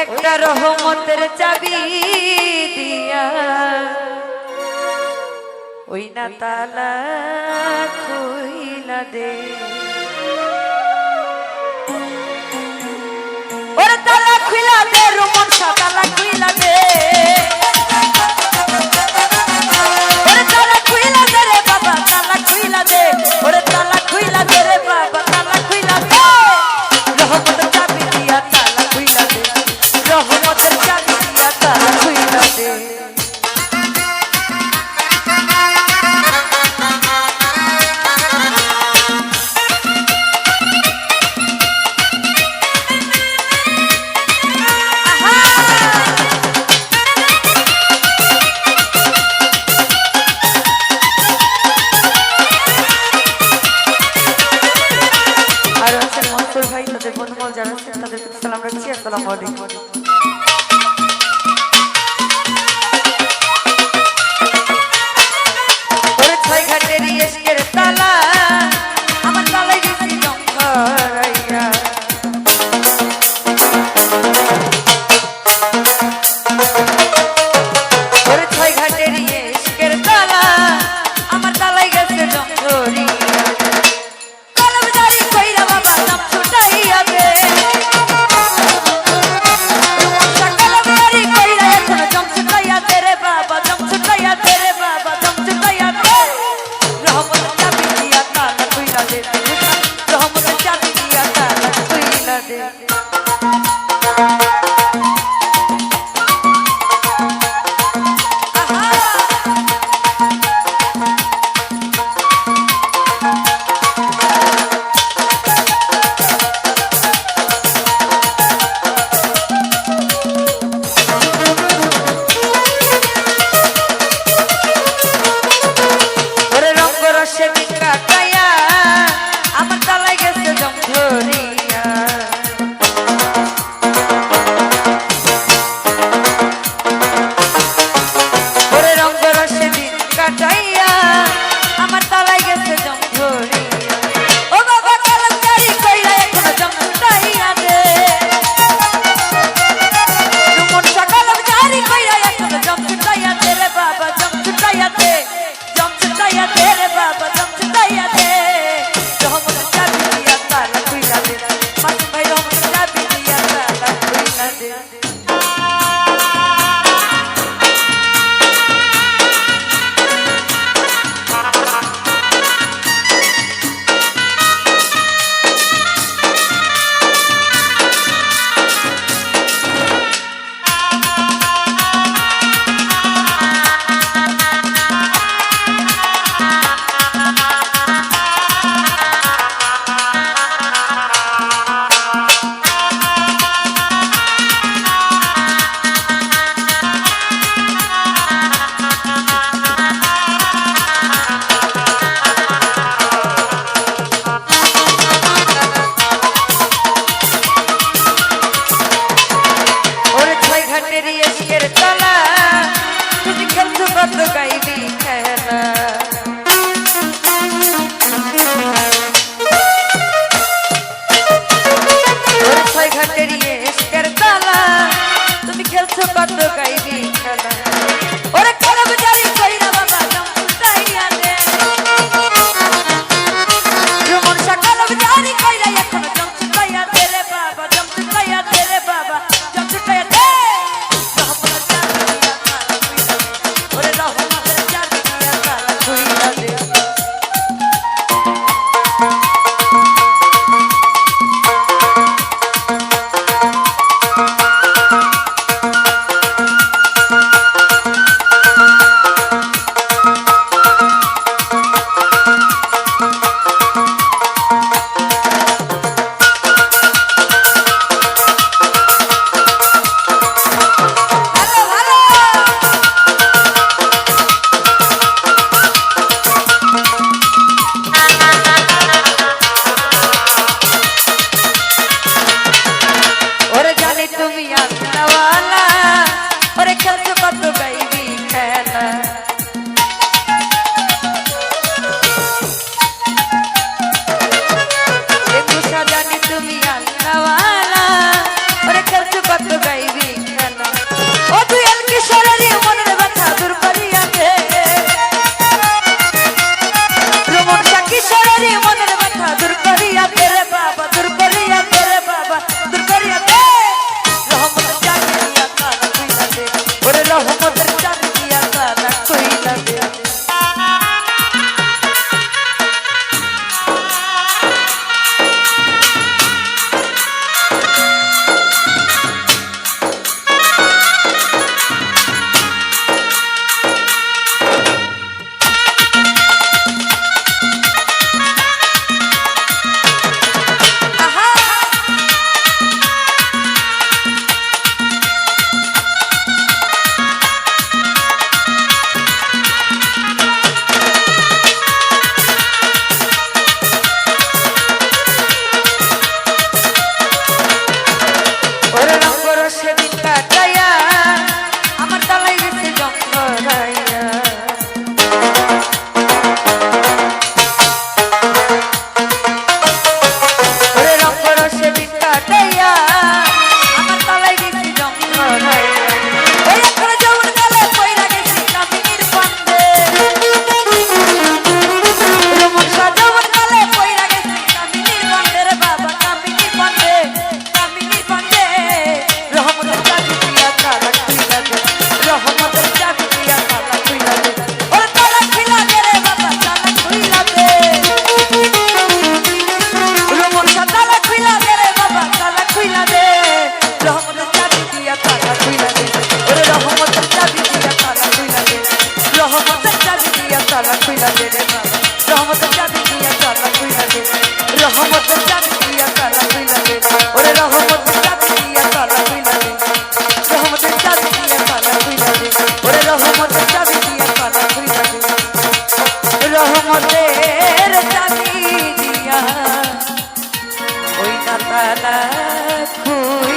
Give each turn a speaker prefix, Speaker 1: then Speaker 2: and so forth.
Speaker 1: একটা রহমতের চাবি দিয়া ওই না তালা খুইলা দে, ওরে তালা খুইলা দে, রুমন তালা খুইলা দে, ওরে তালা খুইলা দে রে বাবা, তালা খুইলা দে, ওরে তালা খুইলা দে রে বাবা, তালা খুইলা দে, রহমতের চাবি দিয়া তালা খুইলা দে, রহমতের চাবি দিয়া তালা খুইলা দে। ভাই তাদের বন্ধুমহল যারা আছেন তাদের প্রতি সালাম রাখছি। আসসালামু আলাইকুম। ওরে ছয় ঘাটের ইশকের তালা আমার তালায় গেছি জঙ্গরাইয়া, ওরে ছয় ঘাটের ইশকের তালা আমার তালায় গেছে জঙ্গরিয়া, আমার তালায় গেছে জঙ্গরিয়া, ওরে রঙ্গ রসে দিন কাটাইয়া আমার তালায় গেছে জঙ্গরিয়া, ও বাবা কালামকারি কইরা এখনো জঙ্গটাইয়া দে, রুমন কালামকারি কইরা এখনো জঙ্গটাইয়া দে রে বাবা, জঙ্গটাইয়া দে, জঙ্গটাইয়া দে রে বাবা, জঙ্গটাইয়া দে, রহমতের চাবি দিয়া তালা খুইলা দে, মাসুম ভাই রহমতের চাবি দিয়া তালা খুইলা দে। গাইবি খেলা ছয় ঘাটের ইশকের তালা তুমি খেলছো কত গাইবি খেলা, ওরে করব জারি কইরা বাবা জমটাইয়া দে, রুমন সকালব জারি কইরা এখনো জমটাইয়া দে রে বাবা, জমটাইয়া দে রে বাবা, জমটাইয়া দে, রহমতের চাবি দিয়া তালা খুইলা দে, ওরে রহমতের চাবি দিয়া তালা খুইলা দে। Baby রহমতের চাবি দিয়া তালা খুইলা দে রহমতের চাবি দিয়া ওই না তালা খুই